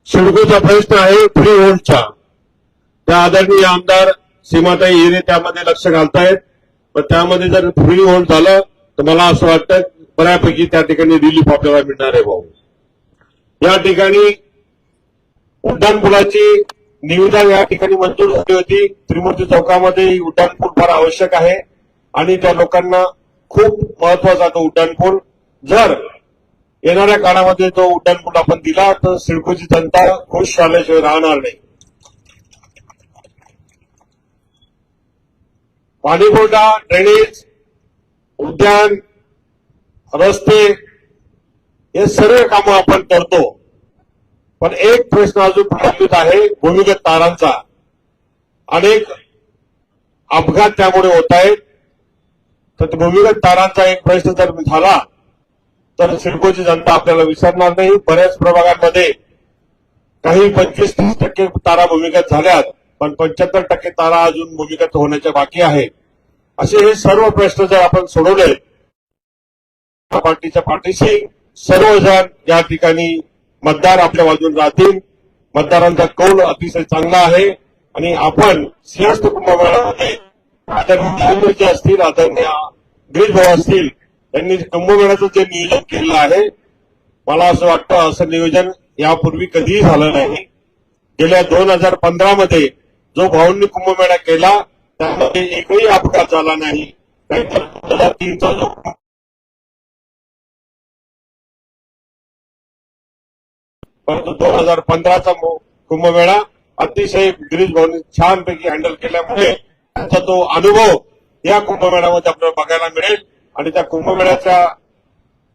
सिडकोचा प्रश्न आहे फ्री होल्डचा. त्या आदरणीय आमदार सीमाताई हिरे त्यामध्ये लक्ष घालतायत, पण त्यामध्ये जर फ्री होल्ड झालं तर मला असं वाटतं बऱ्यापैकी त्या ठिकाणी रिलीफ आपल्याला मिळणार आहे. भाऊ, या ठिकाणी उड्डाणपुलाची निविदा या ठिकाणी मंजूर झाली होती. त्रिमूर्ती चौकामध्ये उड्डाणपूल फार आवश्यक आहे आणि त्या लोकांना खूप महत्वाचा तो उड्डाणपूल. जर येणाऱ्या काळामध्ये तो उड्डाणपूल आपण दिला तर सिडकोची जनता खुश झाल्याशिवाय राहणार नाही. पाणीपुरवठा, ड्रेनेज, उद्यान, रस्ते हे सर्व कामं आपण करतो, पण एक प्रश्न अजून प्रलंबित आहे भूमिगत तारांचा. अनेक अपघात त्यामुळे होत आहेत. तर भूमिगत तारांचा एक प्रश्न जर झाला तर सिडकोची जनता आपल्याला विसरणार नाही. बऱ्याच प्रभागांमध्ये काही 25-30% तारा भूमिगत झाल्यात, पण 75% तारा अजून भूमिगत होण्याच्या बाकी आहे. असे हे सर्व प्रश्न जर आपण सोडवले पार्टीच्या पाठीशी सर्वजण या ठिकाणी मतदार आपल्या बाजून राहतील. मतदारांचा कौल अतिशय चांगला आहे आणि आपण सिंहस्थ कुंभमेळ्यामध्ये आदरणीय असतील, आदरणीय गिरीश भाऊ असतील, त्यांनी कुंभमेळ्याचं जे नियोजन केलेलं आहे, मला असं वाटतं असं नियोजन यापूर्वी कधीही झालं नाही. गेल्या 2015 मध्ये जो भाऊंनी कुंभमेळा केला त्यामध्ये एकही अपघात झाला नाही. 2003चा जो परंतु 2015चा कुंभमेळा अतिशय गिरीश भाऊंनी छानपैकी हँडल केल्यामुळे त्यांचा तो अनुभव या कुंभमेळ्यामध्ये आपल्याला बघायला मिळेल. आणि त्या कुंभमेळ्याच्या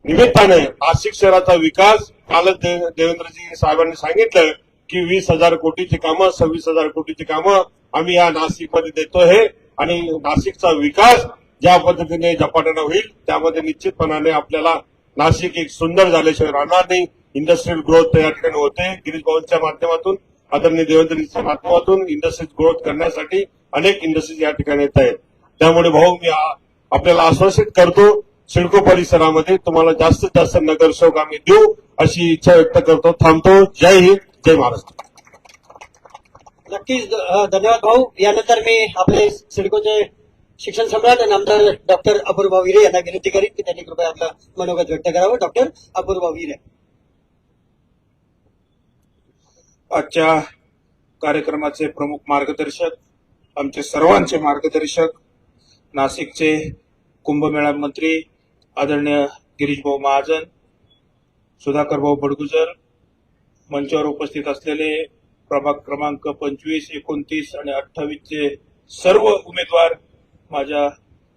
निमित्ताने नाशिक शहराचा विकास, कालच देवेंद्रजी साहेबांनी सांगितलं की 20,000 कोटीची कामं, 26,000 कोटीची कामं आम्ही या नाशिकमध्ये देतोय आणि नाशिकचा विकास ज्या पद्धतीने झपाट्यानं होईल त्यामध्ये निश्चितपणाने आपल्याला नाशिक एक सुंदर झाल्याशिवाय राहणार नाही. इंडस्ट्रियल ग्रोथ या ठिकाणी होते. गिरीश भाऊंच्या माध्यमातून, आदरणीय देवेंद्रजीच्या माध्यमातून इंडस्ट्रीज ग्रोथ करण्यासाठी अनेक इंडस्ट्रीज या ठिकाणी येत आहेत. त्यामुळे भाऊ मी आपल्याला आश्वासित करतो सिडको परिसरामध्ये तुम्हाला जास्तीत जास्त नगरसेवक आम्ही देऊ अशी इच्छा व्यक्त करतो. थांबतो. जय हिंद, जय महाराष्ट्र. नक्कीच धन्यवाद भाऊ. यानंतर मी आपले सिडकोचे शिक्षण सम्राट आणि आमदार डॉक्टर अपूर्वा हिरे यांना विनंती करीन की त्यांनी कृपया आपलं मनोगत व्यक्त करावं. डॉक्टर अपूर्वा हिरे. आजच्या कार्यक्रमाचे प्रमुख मार्गदर्शक, आमचे सर्वांचे मार्गदर्शक, नाशिकचे कुंभमेळा मंत्री आदरणीय गिरीश भाऊ महाजन, सुधाकर भाऊ बडगुजर, मंचावर उपस्थित असलेले प्रभाग क्रमांक 25, 29 आणि 28 चे सर्व उमेदवार, माझ्या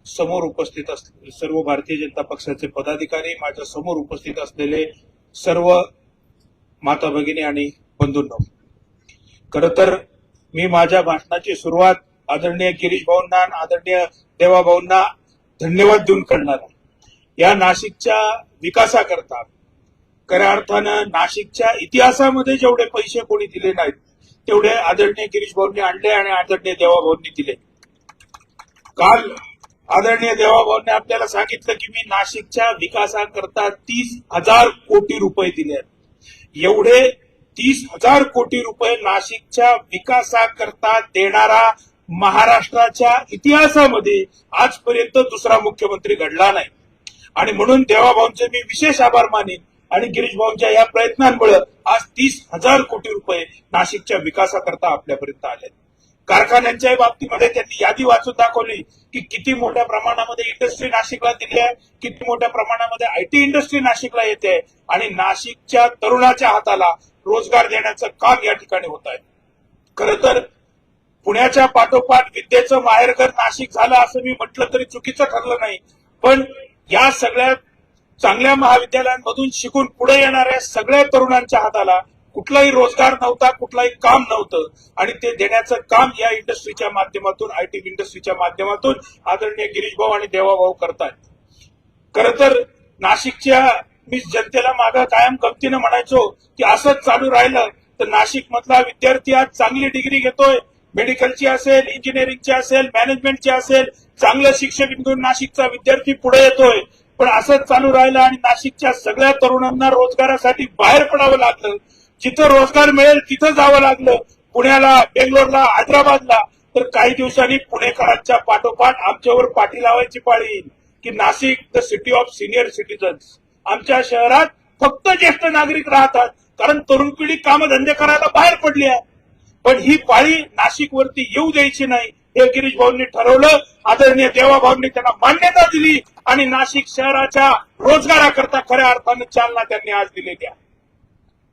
समोर उपस्थित असलेले सर्व भारतीय जनता पक्षाचे पदाधिकारी, माझ्या समोर उपस्थित असलेले सर्व माता भगिनी आणि बंधूंनो, खरं तर मी माझ्या भाषणाची सुरुवात आदरणीय गिरीश भाऊंना, आदरणीय देवा भाऊंना धन्यवाद देऊन करणार आहे. या नाशिकच्या विकासाकरता खऱ्या अर्थानं नाशिकच्या इतिहासामध्ये जेवढे पैसे कोणी दिले नाहीत तेवढे आदरणीय गिरीश भाऊंनी आणले आणि आदरणीय देवा भाऊंनी दिले. काल आदरणीय देवा भाऊंनी आपल्याला सांगितलं की मी नाशिकच्या विकासाकरता 30,000 कोटी रुपये दिले. एवढे 30,000 कोटी रुपये नाशिकच्या विकासाकरता देणारा महाराष्ट्राच्या इतिहासामध्ये आजपर्यंत दुसरा मुख्यमंत्री घडला नाही. आणि म्हणून देवाभाऊंचे मी विशेष आभार मानेन आणि गिरीश भाऊंच्या या प्रयत्नांमुळे आज 30,000 कोटी रुपये नाशिकच्या विकासाकरता आपल्यापर्यंत आले. कारखान्यांच्या बाबतीमध्ये त्यांनी यादी वाचून दाखवली की किती मोठ्या प्रमाणामध्ये इंडस्ट्री नाशिकला दिली आहे, किती मोठ्या प्रमाणामध्ये आयटी इंडस्ट्री नाशिकला येते आणि नाशिकच्या तरुणाच्या हाताला रोजगार देण्याचं काम या ठिकाणी होत आहे. खरं तर पुण्याच्या पाठोपाठ विद्येचं माहेरघर नाशिक झालं असं मी म्हटलं तरी चुकीचं ठरलं नाही, पण या सगळ्या चांगल्या महाविद्यालयांमधून शिकून पुढे येणाऱ्या सगळ्या तरुणांच्या हाताला कुठलाही रोजगार नव्हता, कुठलाही काम नव्हतं आणि ते देण्याचं काम या इंडस्ट्रीच्या माध्यमातून, आयटी इंडस्ट्रीच्या माध्यमातून आदरणीय गिरीश भाऊ आणि देवा भाऊ करतायत. खरं तर नाशिकच्या मी जनतेला मागं कायम गमतीनं म्हणायचो की असंच चालू राहिलं तर नाशिक मधला विद्यार्थी आज चांगली डिग्री घेतोय, मेडिकलची असेल, इंजिनिअरिंगची असेल, मॅनेजमेंटची असेल, चांगलं शिक्षक घेऊन नाशिकचा विद्यार्थी पुढे येतोय, पण असंच चालू राहिलं आणि नाशिकच्या सगळ्या तरुणांना रोजगारासाठी बाहेर पडावं लागलं. जिथं रोजगार मिळेल तिथं जावं लागलं, पुण्याला, बेंगलोरला, हैदराबादला. तर काही दिवसांनी पुणेकरांच्या पाठोपाठ आमच्यावर पाठी लावायची पाळी येईल की Nashik the city of senior citizens. आमच्या शहरात फक्त ज्येष्ठ नागरिक राहतात, कारण तरुण पिढी कामधंदे करायला बाहेर पडली आहे. पण ही पाळी नाशिकवरती येऊ द्यायची नाही, हे गिरीश भाऊंनी ठरवलं. आदरणीय देवाभाऊंनी त्यांना मान्यता दिली आणि नाशिक शहराच्या रोजगाराकरता खऱ्या अर्थानं चालना त्यांनी आज दिलेली आहे.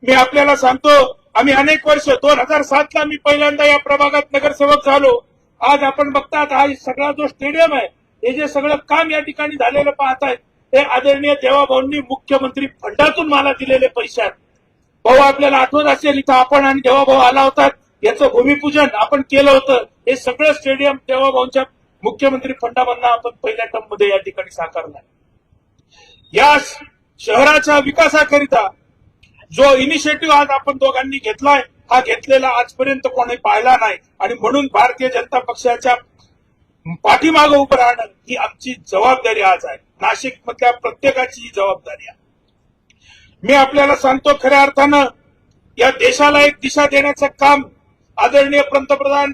मी आपल्याला सांगतो, आम्ही अनेक वर्ष 2007ला मी पहिल्यांदा या प्रभागात नगरसेवक झालो. आज आपण बघतात हा सगळा जो स्टेडियम आहे, हे जे सगळं काम या ठिकाणी झालेलं पाहतायत, हे आदरणीय देवाभाऊंनी मुख्यमंत्री फंडातून मला दिलेले पैसे आहेत. भाऊ, आपल्याला आठवत असेल, इथं आपण आणि देवाभाऊ आला होता, याचं भूमिपूजन आपण केलं होतं. हे सगळं स्टेडियम देवाभाऊंच्या मुख्यमंत्री फंडामधनं आपण पहिल्या टर्म मध्ये या ठिकाणी साकारलं. या शहराच्या विकासाकरिता जो इनिशिएटिव्ह आज आपण दोघांनी घेतलाय, हा घेतलेला आजपर्यंत कोणी पाहिला नाही. आणि म्हणून भारतीय जनता पक्षाच्या पाठीमागं उभं राहणं ही आमची जबाबदारी आज आहे. नाशिक मधल्या प्रत्येकाची ही जबाबदारी आहे. मी आपल्याला सांगतो, खऱ्या अर्थानं या देशाला एक दिशा देण्याचं काम आदरणीय पंतप्रधान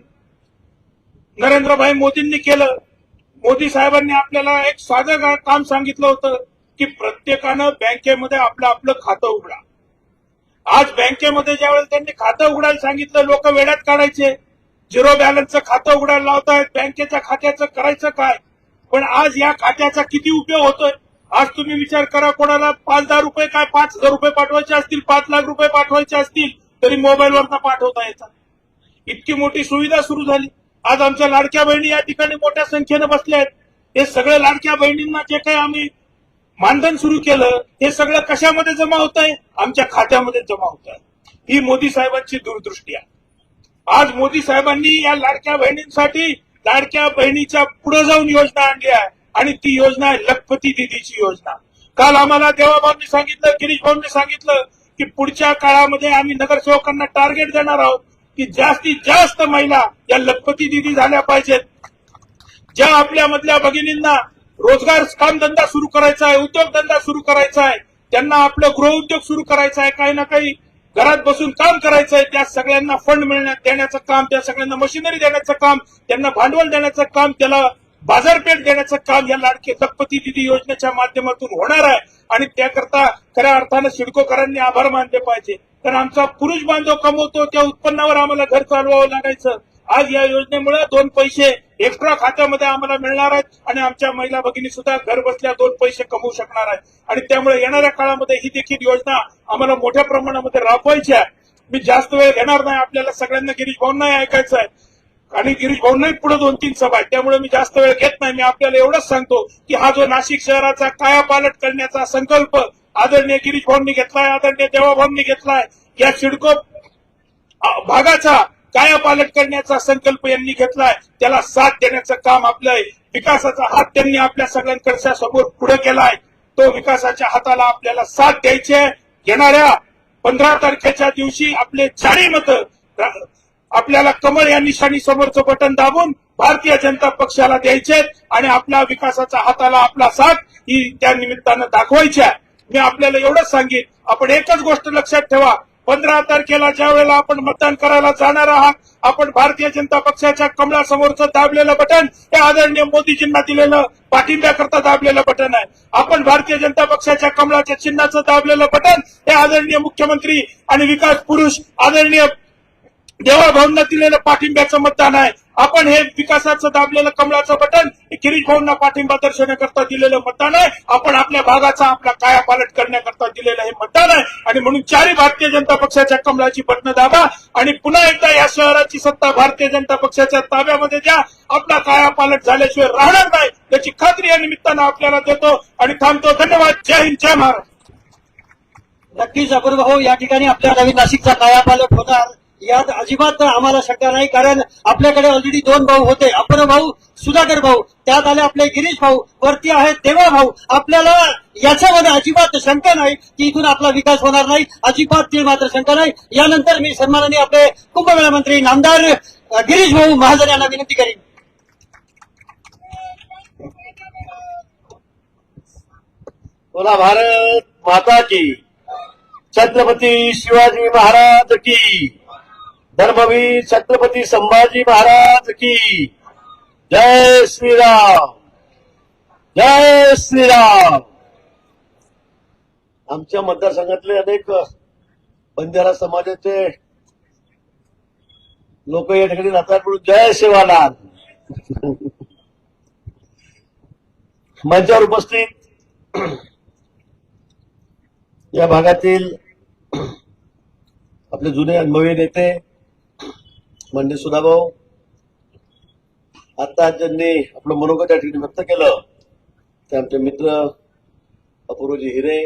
नरेंद्रभाई मोदींनी केलं. मोदी साहेबांनी आपल्याला एक साधं काम सांगितलं होतं की प्रत्येकानं बँकेमध्ये आपलं खातं उघडा. आज बँकेमध्ये ज्यावेळेस त्यांनी खातं उघडायला सांगितलं, लोक वेड्यात काढायचे, झिरो बॅलन्सचं खातं उघडायला लावतायत, बँकेच्या खात्याचं करायचं काय. पण आज या खात्याचा किती उपयोग होतोय. आज तुम्ही विचार करा, कोणाला 5,000 रुपये काय 5,000 रुपये पाठवायचे असतील, 5 लाख रुपये पाठवायचे असतील, तरी मोबाईलवरनं पाठवता येतात. इतकी मोठी सुविधा सुरू झाली. आज आमच्या लाडक्या बहिणी या ठिकाणी मोठ्या संख्येनं बसल्या आहेत. हे सगळ्या लाडक्या बहिणींना जे काही आम्ही मानधन सुरू केलं, हे सगळं कशामध्ये जमा होत आहे, आमच्या खात्यामध्ये जमा होत आहे. ही मोदी साहेबांची दूरदृष्टी आहे. आज मोदी साहेबांनी या लाडक्या बहिणींसाठी लाडक्या बहिणीच्या पुढे जाऊन योजना आणली आहे आणि ती योजना आहे लखपती दीदीची योजना. काल आम्हाला देवाभाऊंनी सांगितलं, गिरीश भाऊंनी सांगितलं की पुढच्या काळामध्ये आम्ही नगरसेवकांना टार्गेट देणार आहोत की जास्तीत जास्त महिला या लखपती दीदी झाल्या पाहिजेत. ज्या आपल्या मधल्या भगिनींना रोजगार कामधंदा सुरू करायचा आहे, उद्योगधंदा सुरू करायचा आहे, त्यांना आपलं गृहउद्योग सुरू करायचा आहे, काही ना काही घरात बसून काम करायचं आहे, त्या सगळ्यांना फंड देण्याचं काम, त्या सगळ्यांना मशिनरी देण्याचं काम, त्यांना भांडवल देण्याचं काम, त्याला बाजारपेठ देण्याचं काम या लाडके लखपती दीदी योजनेच्या माध्यमातून होणार आहे. आणि त्याकरता खऱ्या अर्थानं सिडकोकरांनी आभार मानले पाहिजे. कारण आमचा पुरुष बांधव कमवतो त्या उत्पन्नावर आम्हाला घर चालवावं लागायचं. आज या योजनेमुळे 2 पैसे एक्स्ट्रा खात्यामध्ये आम्हाला मिळणार आहेत आणि आमच्या महिला भगिनी सुद्धा घर बसल्या 2 पैसे कमवू शकणार आहेत. आणि त्यामुळे येणाऱ्या काळामध्ये ही देखील योजना आम्हाला मोठ्या प्रमाणामध्ये राबवायची आहे. मी जास्त वेळ घेणार नाही, आपल्याला सगळ्यांना गिरीश भाऊंनाही ऐकायचं आहे आणि गिरीश भाऊंनाही पुढे 2-3 सभा आहेत, त्यामुळे मी जास्त वेळ घेत नाही. मी आपल्याला एवढंच सांगतो की हा जो नाशिक शहराचा कायापालट करण्याचा संकल्प आदरणीय गिरीश भाऊंनी घेतलाय, आदरणीय देवाभाऊंनी घेतलाय, या सिडको भागाचा कायापालट करण्याचा संकल्प यांनी घेतलाय, त्याला साथ देण्याचं काम आपलं आहे. विकासाचा हात त्यांनी आपल्या सगळ्यांकडच्या समोर पुढे केलाय. तो विकासाच्या हाताला आपल्याला साथ द्यायची आहे. येणाऱ्या 15 तारखेच्या दिवशी आपले 4 मतं आपल्याला कमळ या निशाणी समोरचं बटन दाबून भारतीय जनता पक्षाला द्यायचे आणि आपल्या विकासाच्या हाताला आपला साथ ही त्या निमित्तानं दाखवायची आहे. मी आपल्याला एवढंच सांगेन, आपण एकच गोष्ट लक्षात ठेवा, 15 तारखेला ज्या वेळेला आपण मतदान करायला जाणार आहात, आपण भारतीय जनता पक्षाच्या कमळासमोरचं दाबलेलं बटन हे आदरणीय मोदीजींना दिलेलं पाठिंब्याकरता दाबलेलं बटन आहे. आपण भारतीय जनता पक्षाच्या कमळाच्या चिन्हाचं दाबलेलं बटन हे आदरणीय मुख्यमंत्री आणि विकास पुरुष आदरणीय देवाभाऊंना दिलेलं पाठिंब्याचं मतदान आहे. आपण हे विकासाचं दाबलेलं कमळाचं बटन हे गिरीश भाऊंना पाठिंबा दर्शवण्याकरता दिलेलं मतदान आहे. आपण आपल्या भागाचा आपला कायापालट करण्याकरता दिलेलं हे मतदान आहे. आणि म्हणून 4 भारतीय जनता पक्षाच्या कमळाची बटणं दाबा आणि पुन्हा एकदा या शहराची सत्ता भारतीय जनता पक्षाच्या ताब्यामध्ये द्या. आपला कायापालट झाल्याशिवाय राहणार नाही याची खात्री या निमित्तानं आपल्याला देतो आणि थांबतो. धन्यवाद. जय हिंद, जय महाराष्ट्र. नक्कीच अपूर्व भाऊ, या ठिकाणी आपल्या नवीन नाशिकचा कायापालट होणार यात अजिबात आम्हाला शंका नाही. कारण आपल्याकडे ऑलरेडी 2 भाऊ होते, अपूर्व भाऊ, सुधाकर भाऊ, त्यात आले आपले गिरीश भाऊ, वरती आहेत देवा भाऊ. आपल्याला याच्यामध्ये अजिबात शंका नाही की इथून आपला विकास होणार नाही, अजिबात ती मात्र शंका नाही. यानंतर मी सन्माननीय आपले कुंभमेळा मंत्री नामदार गिरीश भाऊ महाजन यांना विनंती करीन. बोला भारत माता की, छत्रपती शिवाजी महाराज की, धर्मवीर छत्रपती संभाजी महाराज की, जय श्रीराम, जय श्रीराम. आमच्या मतदारसंघातले अनेक बंजारा समाजाचे लोक या ठिकाणी राहतात म्हणून जय सेवालाल. मंचावर उपस्थित या भागातील आपले जुने अनुभवी नेते माननीय सुधाभाऊ, आता ज्यांनी आपलं मनोगत या ठिकाणी व्यक्त केलं ते आमचे मित्र अपूर्वजी हिरे,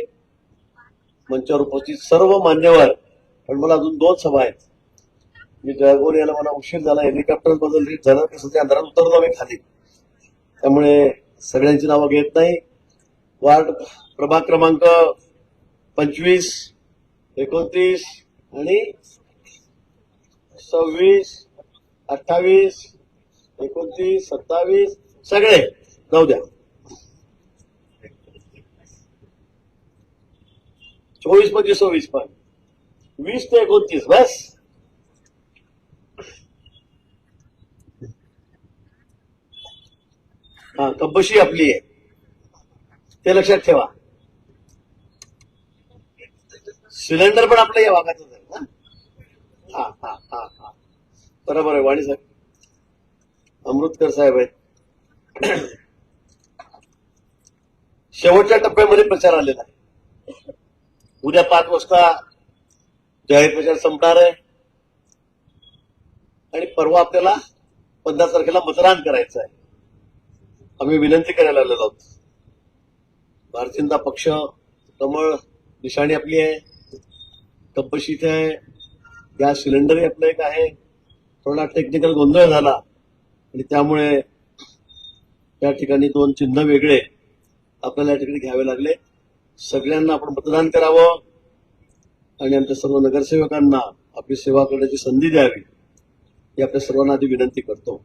मंचावर उपस्थित सर्व मान्यवर. पण मला अजून 2 सभा आहेत. मी जळगाव यायला मला उशीर झाला, हेलिकॉप्टर बदल लेट झालं, कसं अंधारात उतरलो मी खाली, त्यामुळे सगळ्यांची नावं घेत नाही. वार्ड प्रभाग क्रमांक 25, 29 आणि 26, 28, 29, 27 सगळे जाऊ द्या. 24, 25, 26 पण 20 ते 29 बस. हा, कब्बशी आपली आहे ते लक्षात ठेवा. सिलेंडर पण आपलं या भागातच आहे ना. हा हा हा हा बरोबर आहे. वाणी साहेब, अमृतकर साहेब आहेत. शेवटच्या टप्प्यामध्ये प्रचार आलेला आहे. उद्या 5 वाजता जाहीर प्रचार संपणार आहे आणि परवा आपल्याला 15 तारखेला मतदान करायचं आहे. आम्ही विनंती करायला आलेलो आहोत. भारतीय जनता पक्ष कमळ निशाणी आपली आहे, कप्पशी इथे आहे, गॅस सिलेंडरही आपलं एक आहे. थोडा टेक्निकल गोंधळ झाला आणि त्यामुळे या ठिकाणी 2 चिन्ह वेगळे आपल्याला या ठिकाणी घ्यावे लागले. सगळ्यांना आपण मतदान करावं आणि आमच्या सर्व नगरसेवकांना आपली सेवा करण्याची संधी द्यावी ही आपल्या सर्वांना आधी विनंती करतो.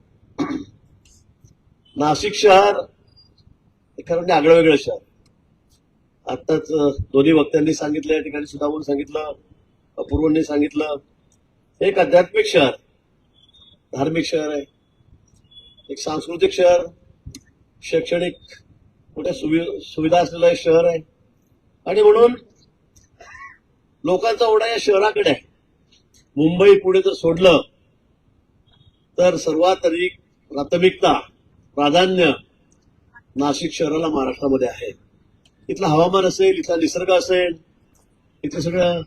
नाशिक शहर खरं म्हणजे आगळं वेगळं शहर. आत्ताच दोन्ही वक्त्यांनी सांगितलं, या ठिकाणी सुद्धा सांगितलं, अपूर्वांनी सांगितलं, एक आध्यात्मिक शहर, धार्मिक शहर आहे, एक सांस्कृतिक शहर, शैक्षणिक मोठ्या सुविधा असलेलं हे शहर आहे. आणि म्हणून लोकांचा ओढा या शहराकडे आहे. मुंबई पुणे जर सोडलं तर सर्वात अधिक प्राथमिकता, प्राधान्य नाशिक शहराला महाराष्ट्रामध्ये आहे. इथलं हवामान असेल, इथला निसर्ग असेल, इथलं सगळं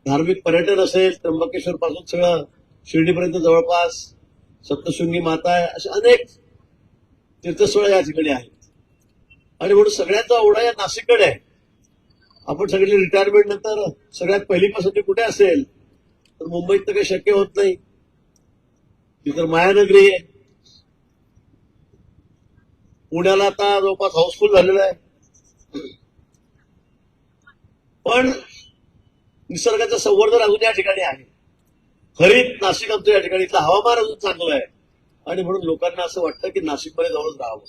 धार्मिक पर्यटन असेल, त्र्यंबकेश्वर पासून सगळं शिर्डीपर्यंत जवळपास, सप्तशृंगी माता आहे, अशा अनेक तीर्थस्थळं या ठिकाणी आहेत. आणि म्हणून सगळ्यांचा ओढा या नाशिककडे आहे. आपण सगळे रिटायरमेंट नंतर सगळ्यात पहिली पसंती कुठे असेल तर मुंबईत तर काही शक्य होत नाही. ती तर मायानगरी आहे. पुण्याला आता जवळपास हाऊसफुल झालेलं आहे. पण निसर्गाचं संवर्धन अजून या ठिकाणी आहे. हरित नाशिक आमचं या ठिकाणी, इथलं हवामान अजून चांगलं आहे आणि म्हणून लोकांना असं वाटतं की नाशिकमध्ये जाऊनच राहावं.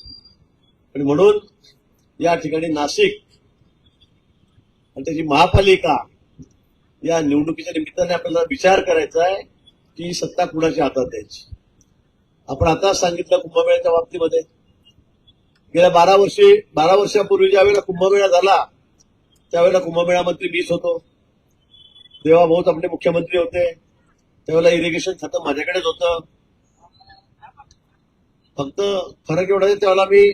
आणि म्हणून या ठिकाणी नाशिक आणि त्याची महापालिका या निवडणुकीच्या निमित्ताने आपल्याला विचार करायचा आहे की सत्ता कुणाच्या हातात द्यायची. आपण आता सांगितलं कुंभमेळ्याच्या बाबतीमध्ये गेल्या 12 वर्षापूर्वी ज्यावेळेला कुंभमेळा झाला त्यावेळेला कुंभमेळा मंत्री मीच होतो. देवा भाऊच आपले मुख्यमंत्री होते. त्यावेळेला इरिगेशन खातं माझ्याकडेच होतं. फक्त फरक एवढा आहे, त्यावेळेला मी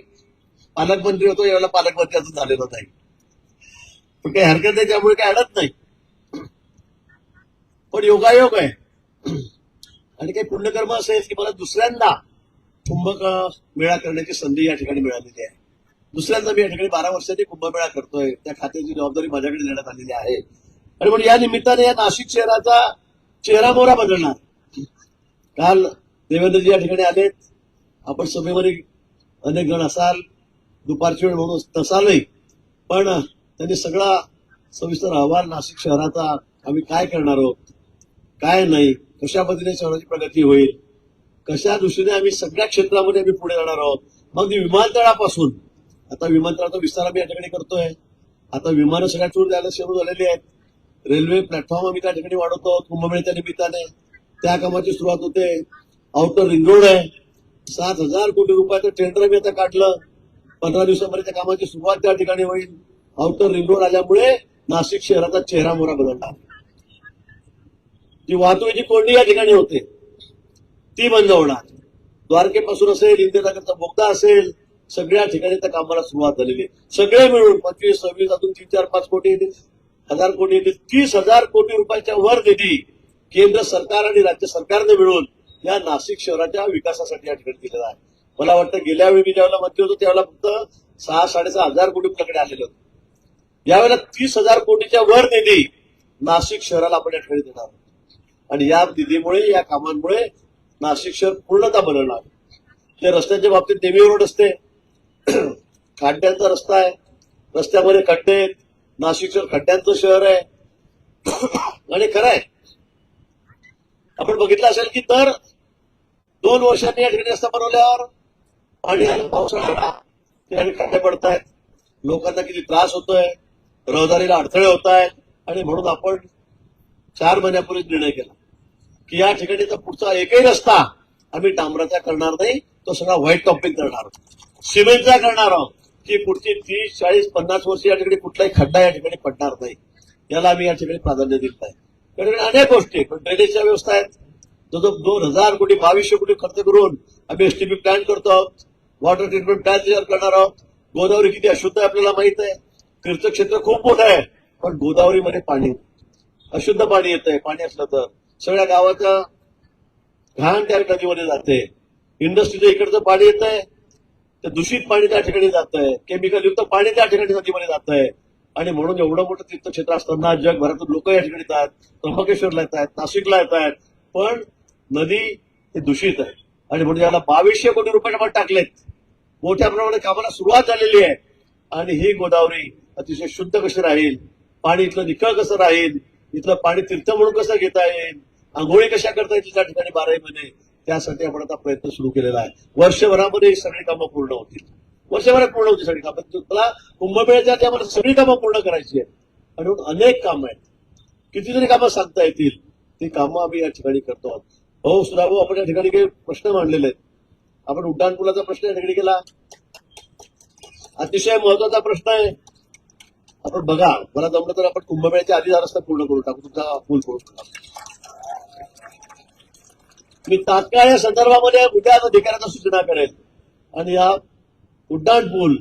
पालकमंत्री होतो, यावेळेला पालकमंत्री अजून झालेलं नाही. पण काही हरकत नाही, त्यामुळे काही अडत नाही. पण योगायोग आहे आणि काही पुण्यकर्म असेल की मला दुसऱ्यांदा कुंभमेळा करण्याची संधी या ठिकाणी मिळालेली आहे. दुसऱ्यांदा मी या ठिकाणी 12 वर्षांनी कुंभमेळा करतोय. त्या खात्याची जबाबदारी माझ्याकडे देण्यात आलेली आहे. आणि म्हणून या निमित्ताने या नाशिक शहराचा चेहरा मोहरा बदलणार. काल देवेंद्रजी या ठिकाणी आलेत. आपण सभेमध्ये अनेक जण असाल, दुपारची वेळ म्हणून नसालही, पण त्यांनी सगळा सविस्तर अहवाल नाशिक शहराचा, आम्ही काय करणार आहोत, काय नाही, कशा पद्धतीने शहराची प्रगती होईल, कशा दृष्टीने आम्ही सगळ्या क्षेत्रामध्ये आम्ही पुढे जाणार आहोत. मग विमानतळापासून, आता विमानतळाचा विस्तार आम्ही या ठिकाणी करतोय. आता विमानं सगळ्या टूर द्यायला सुरू झालेली आहेत. रेल्वे प्लॅटफॉर्म आम्ही त्या ठिकाणी वाढवतो कुंभमेळ्याच्या निमित्ताने. त्या कामाची सुरुवात होते. आउटर रिंग रोड आहे. 7,000 कोटी रुपयाचं टेंडर आम्ही आता काढलं. 15 दिवसामध्ये त्या कामाची सुरुवात त्या ठिकाणी होईल. आउटर रिंग रोड आल्यामुळे नाशिक शहराचा चेहरा मोहरा बदलणार. जी वाहतुकीची कोंडी या ठिकाणी होते ती बंद होणार. द्वारकेपासून असेल, इंदिरानगरचा बोगदा असेल, सगळ्या ठिकाणी त्या कामाला सुरुवात झालेली आहे. सगळे मिळून 25, 26 अजून 3, 4, 5 कोटी येतील, 1,000 कोटी येतील. 30,000 कोटी रुपयाच्या वर निधी केंद्र सरकार आणि राज्य सरकारने मिळून या नाशिक शहराच्या विकासासाठी या ठिकाणी दिलेला आहे. मला वाटतं गेल्या वेळी मी ज्यावेळेला मंत्री होतो त्यावेळेला फक्त 6-6,500 कोटी आपल्याकडे आलेले होते. यावेळेला 30,000 कोटीच्या वर निधी नाशिक शहराला आपण या ठिकाणी देणार आहोत. आणि या निधीमुळे, या कामांमुळे नाशिक शहर पूर्णतः बदलणार. ते रस्त्यांच्या बाबतीत नेहमी रोड असते, खड्ड्यांचा रस्ता आहे, रस्त्यामध्ये खड्डे आहेत. नाशिक शहर खड्ड्यांचं शहर आहे. आणि खरं आहे, आपण बघितलं असेल की दर 2 वर्षांनी या ठिकाणी रस्ता बनवल्यावर पाणी पावसाळ्यात खड्डे पडत आहेत. लोकांना किती त्रास होतोय, रहदारीला अडथळे होत आहेत. आणि म्हणून आपण 4 महिन्यापूर्वी निर्णय केला की या ठिकाणी पुढचा एकही रस्ता आम्ही डांबराचा करणार नाही, तो सगळा व्हाईट टॉपिंग करणार आहोत, सिमेंटचा करणार आहोत, की पुढची 30, 40, 50 वर्ष या ठिकाणी कुठलाही खड्डा या ठिकाणी पडणार नाही. याला आम्ही या ठिकाणी प्राधान्य दिलं आहे. या ठिकाणी अनेक गोष्टी आहेत. ड्रेनेजच्या व्यवस्था आहेत. जो 2,000 कोटी 2,200 कोटी खर्च करून आम्ही एसटीपी प्लॅन करतो आहोत. वॉटर ट्रीटमेंट प्लॅन तयार करणार आहोत. गोदावरी किती अशुद्ध आहे आपल्याला माहित आहे. तीर्थक्षेत्र खूप मोठं आहे, पण गोदावरीमध्ये पाणी अशुद्ध पाणी येतंय. पाणी असलं तर सगळ्या गावाचं घाण त्या नदीमध्ये जाते. इंडस्ट्रीचं इकडचं पाणी येतंय, ते दूषित पाणी त्या ठिकाणी जातंय, केमिकल युक्त पाणी त्या ठिकाणी नदीमध्ये जातंय. आणि म्हणून एवढं मोठं तीर्थक्षेत्र असताना जगभरातून लोक या ठिकाणी येतात, त्र्यंबकेश्वरला येत आहेत, नाशिकला येत आहेत, पण नदी हे दूषित आहे. आणि म्हणून याला 2,200 कोटी रुपये आपण टाकलेत. मोठ्या प्रमाणात कामाला सुरुवात झालेली आहे. आणि ही गोदावरी अतिशय शुद्ध कशी राहील, पाणी इथलं निखळ कसं राहील, इथलं पाणी तीर्थ म्हणून कसं घेता येईल, आंघोळी कशा करता येतील त्या ठिकाणी 12 महिने, त्यासाठी आपण आता प्रयत्न सुरू केलेला आहे. वर्षभरामध्ये ही सगळी कामं पूर्ण होतील. वर्षभरात पूर्ण होती सगळी कामं. तुला कुंभमेळ्याच्या आधी आम्हाला सगळी कामं पूर्ण करायची आहेत. आणि म्हणून अनेक कामं आहेत, कितीतरी कामं सांगता येतील, ती कामं आम्ही या ठिकाणी करतो आहोत. हो सुधाभाऊ, आपण या ठिकाणी काही प्रश्न मांडलेले आहेत. आपण उड्डाणपुलाचा प्रश्न या ठिकाणी केला, अतिशय महत्वाचा प्रश्न आहे. आपण बघा, मला जमलं तर आपण कुंभमेळ्याच्या आधी हा रस्ता पूर्ण करून टाकू, तुमचा पूल करून टाकू. मी तात्काळ या संदर्भामध्ये उद्या अधिकाऱ्यांना सूचना करेल. आणि हा उड्डाण पूल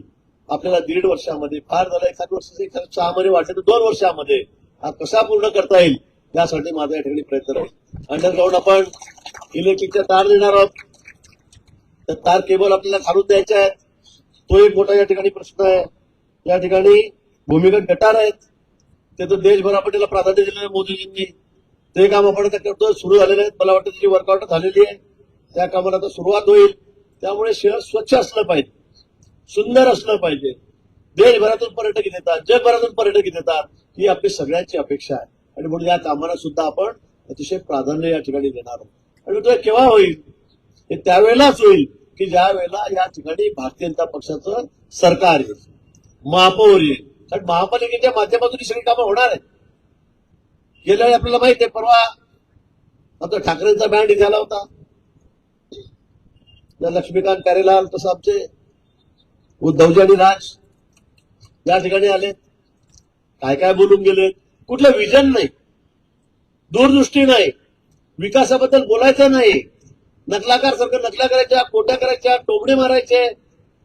आपल्याला 1.5 वर्षामध्ये, फार झालं 1 वर्ष, 6 महिने वाटले तर 2 वर्षामध्ये हा कसा पूर्ण करता येईल यासाठी माझा या ठिकाणी प्रयत्न राहील. अंडरग्राऊंड आपण इलेक्ट्रिकच्या तार देणार आहोत. त्या तार केबल आपल्याला खालून द्यायच्या आहेत, तो एक मोठा या ठिकाणी प्रश्न आहे. या ठिकाणी भूमिगत गटार आहेत, ते तर देशभर आपण त्याला प्राधान्य दिलेलं आहे मोदीजींनी. ते काम आपण आता करतोय, सुरू झालेले आहेत. मला वाटतं त्याची वर्कआउट झालेली आहे. त्या कामाला आता सुरुवात होईल. त्यामुळे शहर स्वच्छ असलं पाहिजे, सुंदर असलं पाहिजे. देशभरातून पर्यटक येतात, जगभरातून पर्यटक येतात, ही आपली सगळ्यांची अपेक्षा आहे. आणि म्हणून या कामाला सुद्धा आपण अतिशय प्राधान्य या ठिकाणी देणार आहोत. आणि तो केव्हा होईल, हे त्यावेळेलाच होईल की ज्या वेळेला या ठिकाणी भारतीय जनता पक्षाचं सरकार येईल, महापौर येईल. कारण महापालिकेच्या माध्यमातून ही सगळी कामं होणार आहेत. गेल्या वेळी आपल्याला माहिती आहे, परवा आता ठाकरेंचा बँड इथे आला होता, लक्ष्मीकांत प्यारेलाल, तसं आमचे उद्धवजी आणि राज या ठिकाणी आले, काय काय बोलून गेले. कुठलं विजन नाही, दूरदृष्टी नाही, विकासाबद्दल बोलायचं नाही. नकलाकार सारखं नकला करायच्या, कोट्या करायच्या, टोमणे मारायचे,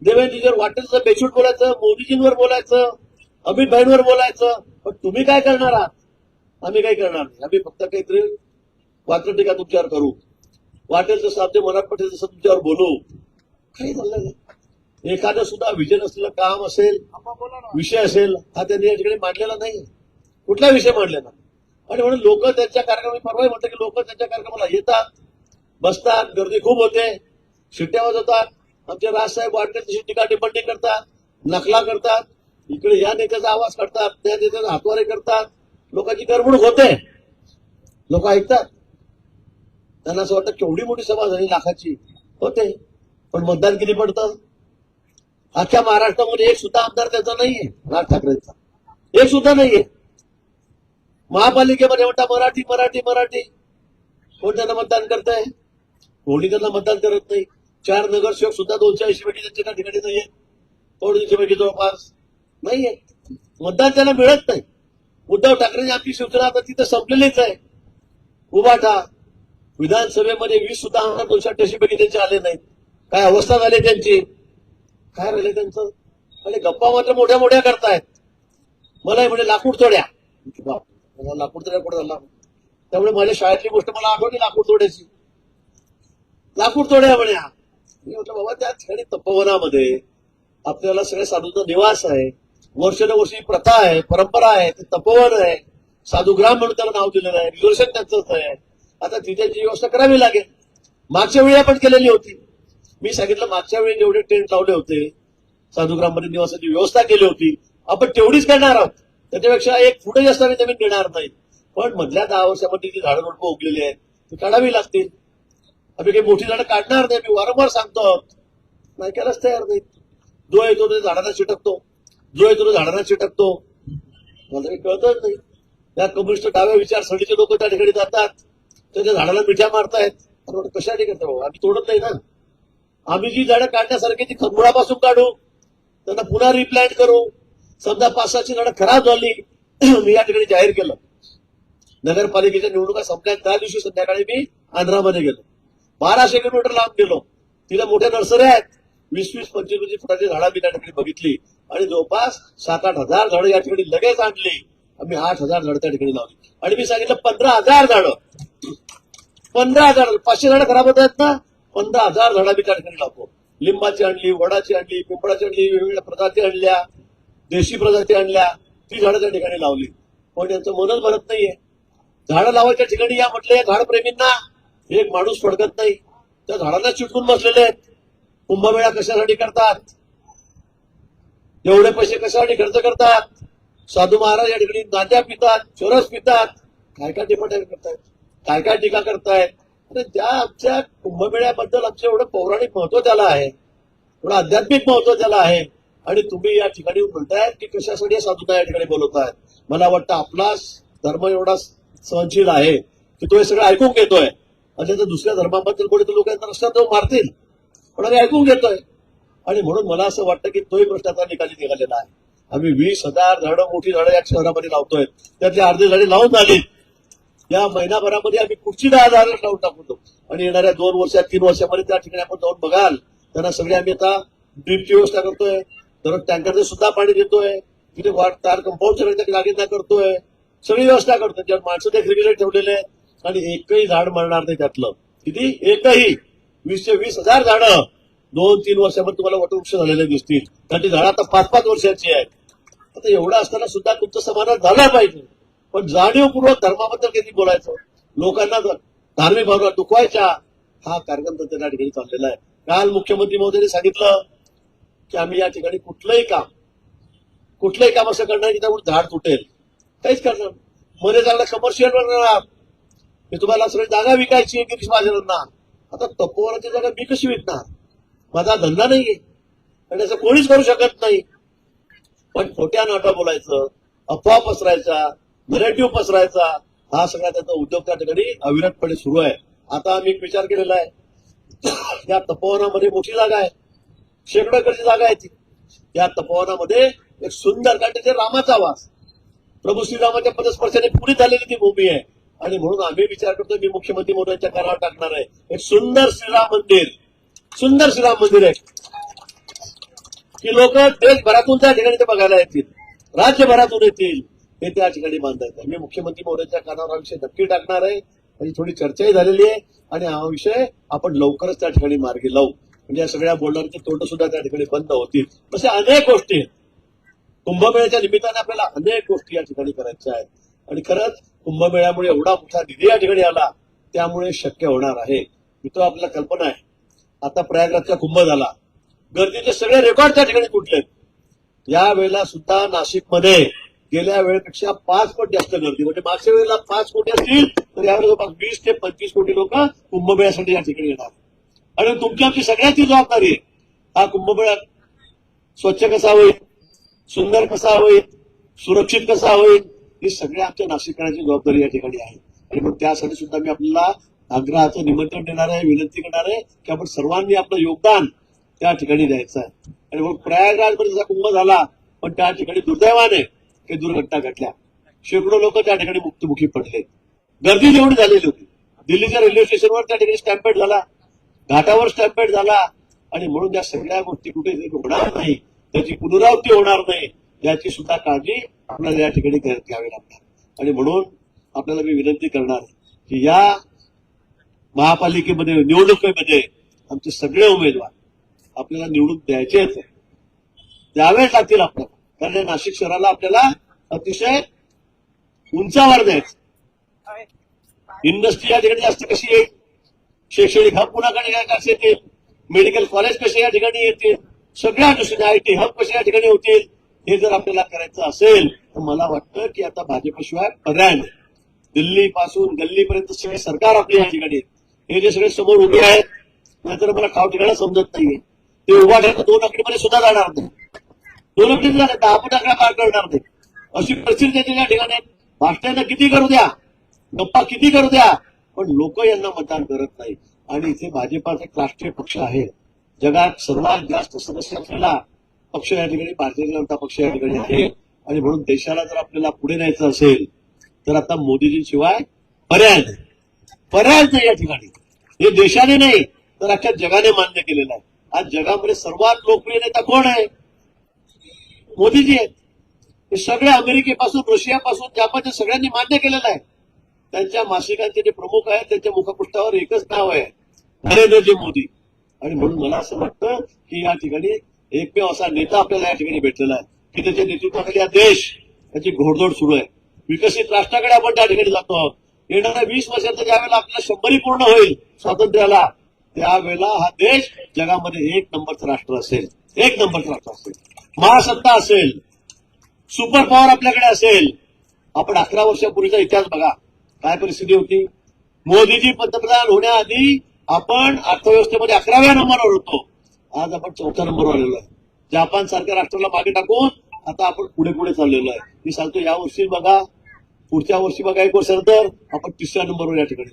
देवेंद्रजीवर वाटेल तसं बेछूट बोलायचं, मोदीजींवर बोलायचं, अमित भाईंवर बोलायचं. पण तुम्ही काय करणार आहात? आम्ही काही करणार नाही. आम्ही फक्त काहीतरी वात्र टीका तुमच्यावर करू, वाटेल तसं आमच्या मनात पटेल तसं तुमच्यावर बोलू. काही झालं नाही. एखादं सुद्धा विजन असलेलं काम असेल, विषय असेल, हा त्यांनी या ठिकाणी मांडलेला नाही. कुठला विषय मांडलेला. आणि म्हणून लोक त्यांच्या कार्यक्रम, परवाही म्हणतं की लोक त्यांच्या कार्यक्रमाला येतात, बसतात, गर्दी खूप होते, शिट्ट्या वाजवतात, आमचे राजसाहेब वाटते तशी टीका टिप्पणी करतात, नकला करतात, इकडे या नेत्याचा आवाज काढतात, त्या नेत्याचा हातवारे करतात. लोकांची करमणूक होते, लोक ऐकतात. त्यांना असं वाटतं केवढी मोठी सभा झाली, लाखाची होते, पण मतदान किती पडतं? अख्ख्या महाराष्ट्रामध्ये एक सुद्धा आमदार त्याचा नाहीये राज ठाकरेंचा. एक सुद्धा नाहीये. महापालिकेमध्ये म्हणता मराठी मराठी मराठी, कोण त्यांना मतदान करताय? कोणी त्यांना मतदान करत नाही. 4 नगरसेवक सुद्धा 280 पैकी त्यांच्या त्या ठिकाणी नाहीये. 280 पैकी जवळपास नाहीये. मतदान त्यांना मिळत नाही. उद्धव ठाकरेंनी आपली शिवसेना आता तिथं संपलेलीच आहे. उभाटा विधानसभेमध्ये 20 सुद्धा आमदार 288 पैकी त्यांचे आले नाहीत. काय अवस्था झाली त्यांची, काय राहिले त्यांचं? आणि गप्पा मात्र मोठ्या मोठ्या करतायत. मला म्हणजे लाकूड तोड्या, लाकूड तोड्या कुठं झाला? त्यामुळे माझ्या शाळेतली गोष्ट मला आठवली लाकूड तोड्याची. लाकूड तोड्या म्हण्या. मी म्हटलं बाबा त्या ठिकाणी तपोवनामध्ये आपल्याला सगळ्या साधूंचा निवास आहे, वर्षानुवर्षी प्रथा आहे, परंपरा आहे, ते तपोवन आहे, साधुग्राम म्हणून त्याला नाव दिलेलं आहे, रिझर्वेशन त्यांचंच आहे. आता तिथे व्यवस्था करावी लागेल. मागच्या वेळी आपण केलेली होती. मी सांगितलं मागच्या वेळी जेवढे टेंट लावले होते, साधुग्राममध्ये निवासाची व्यवस्था केली होती, आपण तेवढीच करणार आहोत. त्याच्यापेक्षा एक फुटे जास्त आम्ही नवीन देणार नाही. पण मधल्या 10 वर्षामध्ये जी झाडं रोपं उगलेली आहेत ती काढावी लागतील. आम्ही काही मोठी झाडं काढणार नाही. मी वारंवार सांगतो, नाही करायलाच तयार नाही. जो येतो तो झाडांना चिटकतो, जो येतो तो झाडांना चिटकतो. मला काही कळतच नाही. त्या कम्युनिस्ट डाव्या विचारसरणीचे लोक त्या ठिकाणी जातात, त्या झाडाला मिठ्या मारतायत. कशासाठी करतो भाऊ? आम्ही तोडत नाही ना. आम्ही जी झाडं काढण्यासारखी ती मुळापासून काढू, त्यांना पुन्हा रिप्लांट करू. समजा 5-6ची झाडं खराब झाली, मी या ठिकाणी जाहीर केलं. नगरपालिकेच्या निवडणुका संपल्या त्या दिवशी संध्याकाळी मी आंध्रामध्ये गेलो. 1200 किलोमीटर लांब गेलो. तिला मोठ्या नर्सऱ्या आहेत. 20-25 फुटाची झाडं मी त्या ठिकाणी बघितली आणि जवळपास 7-8 हजार झाडं या ठिकाणी लगेच आणली. आम्ही 8,000 झाडं त्या ठिकाणी लावली आणि मी सांगितलं 15,000 झाडं, 15,000, 500 झाडं खराब होत आहेत ना, 15,000 झाडं मी त्या ठिकाणी लावतो. लिंबाची आणली, वडाची आणली, पिंपळाची आणली, वेगवेगळ्या प्रजाती आणल्या, देशी प्रजाती आणल्या, ती झाडं त्या ठिकाणी लावली. पण यांचं मनच भरत नाहीये. झाडं लावायच्या ठिकाणी या म्हटलं, या झाडप्रेमींना एक माणूस फडकत नाही. त्या झाडांना चिटकून बसलेले आहेत. कुंभमेळा कशासाठी करतात? एवढे पैसे कशासाठी खर्च करतात? साधू महाराज या ठिकाणी गांजा पितात, चरस पितात, काय काय टिपट करतायत, काय काय टीका करतायत. आणि त्या आमच्या कुंभमेळ्याबद्दल आमचं एवढं पौराणिक महत्व त्याला आहे, एवढं आध्यात्मिक महत्व त्याला आहे. आणि तुम्ही या ठिकाणी म्हणतायत की कशासाठी या साधूंना या ठिकाणी बोलवतायत. मला वाटतं आपला धर्म एवढा सहनशील आहे की तो हे सगळं ऐकून घेतोय. आणि तर दुसऱ्या धर्माबद्दल कोणी तर लोकांना रस्त्यात जाऊन मारतील, पण आम्ही ऐकून घेतोय. आणि म्हणून मला असं वाटतं की तोही प्रश्नाचा निकाली निघालेला आहे. आम्ही 20,000 झाडं, मोठी झाडं या शहरामध्ये लावतोय. त्यातली अर्धी झाडे लावून झाली. या महिनाभरामध्ये आम्ही पुढची 10,000 लावून टाकतो. आणि येणाऱ्या 2 वर्षात 3 वर्षामध्ये त्या ठिकाणी आपण जाऊन बघाल, त्यांना सगळे आम्ही आता ड्रीपची व्यवस्था करतोय, दररोज टँकरचे सुद्धा पाणी देतोय, तिथे तार कंपाऊंडच्या जागेंना करतोय, सगळी व्यवस्था करतोय. ज्या माणसं ते रेग्युलेट ठेवलेले आहेत. आणि एकही झाड मरणार नाही त्यातलं. किती? एकही. 20,000 झाडं 2-3 वर्षामध्ये तुम्हाला वटवृक्ष झालेले दिसतील. कारण ती झाडं आता 5-5 वर्षाची आहेत. आता एवढं असताना सुद्धा तुमचं समाधान झालं पाहिजे. पण जाणीवपूर्वक धर्माबद्दल किती बोलायचं, लोकांना धार्मिक भावना दुखवायच्या, हा कार्यक्रम तर त्या ठिकाणी चाललेला आहे. काल मुख्यमंत्री महोदयांनी सांगितलं की आम्ही या ठिकाणी कुठलंही काम असं करणार की त्यामुळे झाड तुटेल, काहीच करणार. मध्ये चांगला कमर्शियल बनणार. मी तुम्हाला सगळी जागा विकायची आहे गिरीश महाजनांना. आता तपोवनाची जागा मी कशी विकणार? माझा धंदा नाहीये आणि असं कोणीच करू शकत नाही. पण खोट्या नाटा बोलायचं, अफवा पसरायचा, नरेटिव्ह पसरायचा, हा सगळा त्याचा उद्योग त्या ठिकाणी अविरतपणे सुरू आहे. आता आम्ही एक विचार केलेला आहे, या तपोवनामध्ये मोठी जागा आहे, 100 एकरची जागा आहे ती. या तपोवनामध्ये एक सुंदर, कारण तिथे रामाचा वास, प्रभू श्रीरामाच्या पदस्पर्शाने पुरी झालेली ती भूमी आहे. आणि म्हणून आम्ही विचार करतो, मी मुख्यमंत्री महोदयांच्या कानावर टाकणार आहे एक सुंदर श्रीराम मंदिर आहे की लोक देशभरातून त्या ठिकाणी ते बघायला येतील, राज्यभरातून येतील, हे त्या ठिकाणी बांधायचं. मी मुख्यमंत्री महोदयांच्या कानावर हा विषय नक्की टाकणार आहे. आणि थोडी चर्चाही झालेली आहे आणि हा विषय आपण लवकरच त्या ठिकाणी मार्गी लावू. म्हणजे या सगळ्या बोलणाऱ्यांचे तोंड सुद्धा त्या ठिकाणी बंद होतील. अशा अनेक गोष्टी आहेत. कुंभमेळ्याच्या निमित्ताने आपल्याला अनेक गोष्टी या ठिकाणी करायच्या आहेत. आणि खरंच कुंभमेळ्यामुळे एवढा मोठा निधी या ठिकाणी आला, त्यामुळे शक्य होणार आहे. मित्र, आपल्याला कल्पना आहे, आता प्रयागराजचा कुंभ झाला, गर्दीचे सगळे रेकॉर्ड त्या ठिकाणी तुटलेत. या वेळेला सुद्धा नाशिकमध्ये गेल्या वेळेपेक्षा 5 पट जास्त गर्दी. म्हणजे मागच्या वेळेला 5 कोटी असतील तर यावेळेला 20 ते 25 कोटी लोक कुंभमेळ्यासाठी या ठिकाणी येणार. आणि तुमची आमची सगळ्यांची जबाबदारी आहे, हा कुंभमेळा स्वच्छ कसा होईल, सुंदर कसा होईल, सुरक्षित कसा होईल ही सगळ्या आमच्या नाशिककरांची जबाबदारी या ठिकाणी आहे. आणि मग त्यासाठी सुद्धा मी आपल्याला आग्रहाचं निमंत्रण देणार आहे, विनंती करणार आहे की आपण सर्वांनी आपलं योगदान त्या ठिकाणी द्यायचं आहे. आणि मग प्रयागराजमध्ये जसा कुंभ झाला, पण त्या ठिकाणी दुर्दैवाने काही दुर्घटना घडल्या, शेकडो लोक त्या ठिकाणी मृत्युमुखी पडले, गर्दी जेवढी झालेली होती. दिल्लीच्या रेल्वे स्टेशनवर त्या ठिकाणी स्टॅम्पेड झाला, घाटावर स्टॅम्पेड झाला. आणि म्हणून या सगळ्या गोष्टी कुठे होणार नाही, त्याची पुनरावृत्ती होणार नाही, याची सुद्धा काळजी आपल्याला या ठिकाणी घ्यावी लागणार. आणि म्हणून आपल्याला मी विनंती करणार आहे की या महापालिकेमध्ये निवडणुकीमध्ये आमचे सगळे उमेदवार आपल्याला निवडून द्यायचेच आहे, द्यावेच लागतील आपल्याला. कारण या नाशिक शहराला आपल्याला अतिशय उंचावर द्यायचं. इंडस्ट्री या ठिकाणी जास्त कशी येईल, शैक्षणिक हब कुणाकडे कसे येतील, मेडिकल कॉलेज कसे या ठिकाणी येतील, सगळ्या दृष्टीने आयटी हब कसे या ठिकाणी होतील, हे जर आपल्याला करायचं असेल तर मला वाटतं की आता भाजपशिवाय पर्याय नाही. दिल्ली पासून गल्लीपर्यंत सगळे सरकार आपले या ठिकाणी आहेत. हे जे सगळे समोर उभे आहेत, नाहीतर मला खाव ठिकाणा समजत नाहीये. ते उभा ठेवता 2 आकडेमध्ये सुद्धा जाणार नाही, 2 आकडे झाले 10 फूट आकडा पार करणार नाही, अशी परिस्थिती त्याच्या या ठिकाणी. भाषणांना किती करू द्या, गप्पा किती करू द्या, पण लोक यांना मतदान करत नाही. आणि इथे भाजपाचा एक राष्ट्रीय पक्ष आहे, जगात सर्वात जास्त सदस्य असलेला पक्ष या ठिकाणी भारतीय जनता पक्ष या ठिकाणी आहे. आणि म्हणून देशाला जर आपल्याला पुढे न्यायचं असेल तर आता मोदीजींशिवाय पर्याय नाही, पर्याय नाही या ठिकाणी. हे देशाने नाही तर अख्ख्या जगाने मान्य केलेलं आहे. आज जगामध्ये सर्वात लोकप्रिय नेता कोण आहे? मोदीजी आहेत. हे सगळे अमेरिकेपासून, रशियापासून, जपानच्या सगळ्यांनी मान्य केलेलं आहे. त्यांच्या मासिकांचे जे प्रमुख आहेत त्यांच्या मुखपृष्ठावर एकच नाव आहे, नरेंद्रजी मोदी. आणि म्हणून मला असं वाटतं की या ठिकाणी एकमेव असा नेता आपल्याला या ठिकाणी भेटलेला आहे की त्याच्या नेतृत्वाखाली हा देश त्याची घोडदौड सुरू आहे. विकसित राष्ट्राकडे आपण त्या ठिकाणी जातो आहोत. येणाऱ्या 20 वर्षांचा ज्यावेळेला आपल्याला 100 पूर्ण होईल स्वातंत्र्याला, त्यावेळेला हा देश जगामध्ये 1 नंबरचं राष्ट्र असेल, 1 नंबरचं राष्ट्र असेल, महासत्ता असेल, सुपर पॉवर आपल्याकडे असेल. आपण 11 वर्षापूर्वीचा इतिहास बघा, काय परिस्थिती होती. मोदीजी पंतप्रधान होण्याआधी आपण अर्थव्यवस्थेमध्ये 11व्या नंबरवर होतो, आज आपण 4थ्या नंबरवर आलेलो आहे. जपान सारख्या राष्ट्राला मागे टाकून आता आपण पुढे पुढे चाललेलो आहे. मी सांगतो या वर्षी बघा, पुढच्या वर्षी बघा, 1 वर्षानंतर आपण 3ऱ्या नंबरवर या ठिकाणी.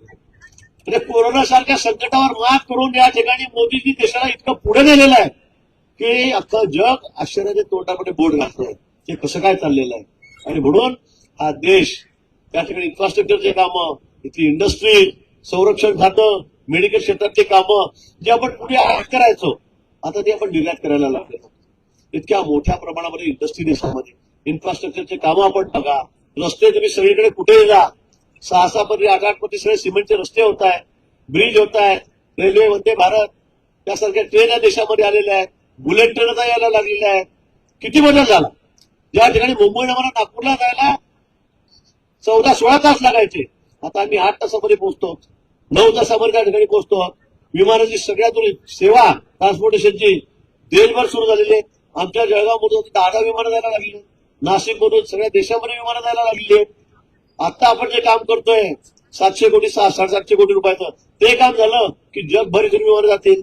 म्हणजे कोरोना सारख्या संकटावर मात करून या ठिकाणी मोदीजी देशाला इतकं पुढे नेलेलं आहे की अख्खं जग आश्चर्याच्या तोंडामध्ये बोट घालतोय ते कसं काय चाललेलं आहे. आणि म्हणून हा देश त्या ठिकाणी इन्फ्रास्ट्रक्चरचे कामं, इथली इंडस्ट्री, संरक्षण खातं, मेडिकल क्षेत्रातली कामं जे आपण पुढे आयात करायचो, आता ते आपण निर्यात करायला लागलो. इतक्या मोठ्या प्रमाणामध्ये इंडस्ट्री देशामध्ये, इन्फ्रास्ट्रक्चरचे कामं आपण बघा, रस्ते तुम्ही सगळीकडे कुठेही जा, 6-6 पदरी 8-8 पदरी सगळे सिमेंटचे रस्ते होत आहेत, ब्रिज होत आहेत, रेल्वे, वंदे भारत त्यासारख्या ट्रेन या देशामध्ये आलेल्या आहेत, बुलेट ट्रेन यायला लागलेल्या आहेत. किती बदल झाला. ज्या ठिकाणी मुंबईला मला नागपूरला जायला 14-16 तास लागायचे, आता आम्ही 8 तासामध्ये पोहोचतो, 9 तासामध्ये त्या ठिकाणी पोहोचतो. विमानाची सगळ्यात सेवा ट्रान्सपोर्टेशनची देशभर सुरू झालेली आहे. आमच्या जळगावमधून 10 विमानं जायला लागली, नाशिकमधून सगळ्या देशामध्ये विमानं जायला लागलेली आहेत. आता आपण जे काम करतोय 700 कोटी 750 कोटी रुपयाचं, ते काम झालं की जगभर इथून विमानं जातील,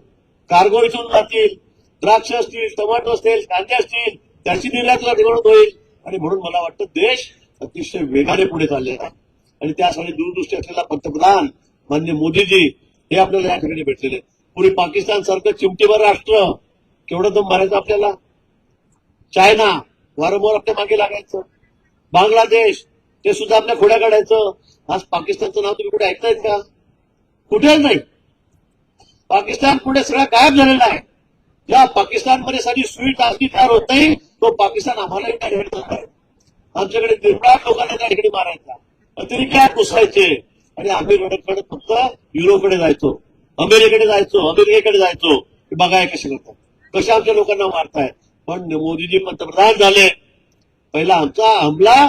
कार्गो इथून जातील, द्राक्ष असतील, टोमॅटो असतील, कांदे असतील, त्याची निर्यात होईल. आणि म्हणून मला वाटतं देश अतिशय वेगाने पुढे चाललेला आहे. आणि त्यासाठी दूरदृष्टी असलेला पंतप्रधान माननीय मोदीजी हे आपल्याला या ठिकाणी भेटलेले. पुढे पाकिस्तान सारखं चिमटीभर राष्ट्र केवढं दम भरायचं आपल्याला, चायना वारंवार आपल्या मागे लागायचं, बांगलादेश ते सुद्धा आपल्या खोड्या काढायचं. आज पाकिस्तानचं नाव तुम्ही कुठे ऐकतायत का? कुठेच नाही. पाकिस्तान पुढे सगळा गायब झालेला आहे. ज्या पाकिस्तानमध्ये साधी स्वीट आजची तयार होत नाही, तो पाकिस्तान आम्हालाही त्या ठिकाणी आहे. आमच्याकडे निर्भयात लोकांना त्या ठिकाणी मारायचा, अतिरिक्त घुसायचे, आणि आम्ही रडत रडत फक्त युरोपकडे जायचो, अमेरिकेकडे जायचो की बघाय कसे करतात, कसे आमच्या लोकांना मारताय. पण मोदीजी पंतप्रधान झाले, पहिला आमचा हमला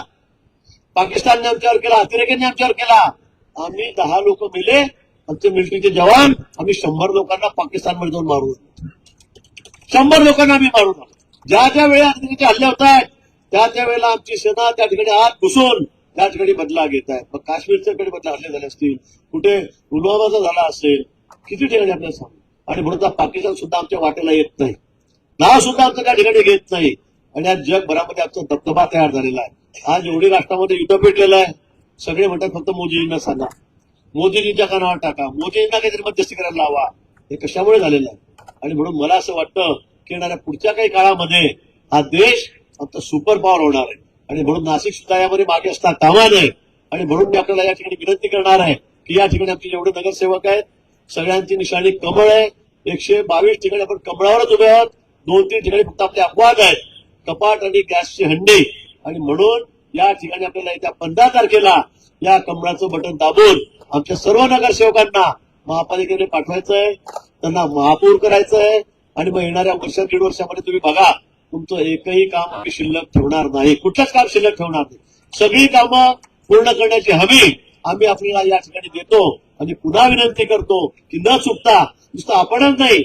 पाकिस्तानने आमच्यावर केला, अतिरेक्यांनी आमच्यावर केला. आम्ही 10 लोक मेले, आमचे मिलिटरीचे जवान, आम्ही 100 लोकांना पाकिस्तानमध्ये जाऊन मारून, 100 लोकांना आम्ही मारून. ज्या ज्या वेळी अतिरेक्याचे हल्ले होत आहेत त्या वेळेला आमची सेना त्या ठिकाणी आत घुसून त्या ठिकाणी बदला घेत आहे. मग काश्मीरच्याकडे बदला हल्ले झाले असतील, कुठे पुलवामाचा झाला असेल, किती ठिकाणी आपल्याला सांगू. आणि म्हणून पाकिस्तान सुद्धा आमच्या वाटेला येत नाही, नाव सुद्धा आमचं त्या ठिकाणी घेत नाही. आणि आज जगभरामध्ये आमचा दबदबा तयार झालेला आहे. आज एवढी राष्ट्रामध्ये युद्ध पेटलेलं आहे. सगळे म्हणतात फक्त मोदीजींना सांगा, मोदीजींच्या कानावर टाका, मोदीजींना काहीतरी मध्यस्थी करायला लावा. हे कशामुळे झालेलं आहे? आणि म्हणून मला असं वाटतं की येणाऱ्या पुढच्या काही काळामध्ये हा देश फक्त सुपर पॉवर होणार आहे. आणि म्हणून नाशिक सुद्धा यामध्ये मागे असता कामा नये. आणि म्हणून मी आपल्याला या ठिकाणी विनंती करणार आहे की या ठिकाणी आपले जेवढे नगरसेवक आहेत सगळ्यांची निशाणी कमळ आहे. 122 ठिकाणी आपण कमळावरच उभे आहोत. 2-3 ठिकाणी फक्त आपले अपवाद आहेत, कपाट आणि गॅसची हंडी. आणि म्हणून या ठिकाणी आपल्याला येत्या 15 तारखेला या कमळाचं बटन दाबून आमच्या सर्व नगरसेवकांना महापालिकेने पाठवायचं आहे, त्यांना महापौर करायचं आहे. आणि मग येणाऱ्या वर्षात 1.5 वर्षामध्ये तुम्ही बघा, तुमचं एकही काम आम्ही शिल्लक ठेवणार नाही, कुठलंच काम शिल्लक ठेवणार नाही. सगळी कामं पूर्ण करण्याची हमी आम्ही आपल्याला या ठिकाणी देतो. आणि पुन्हा विनंती करतो की न चुकता नुसतं आपणच नाही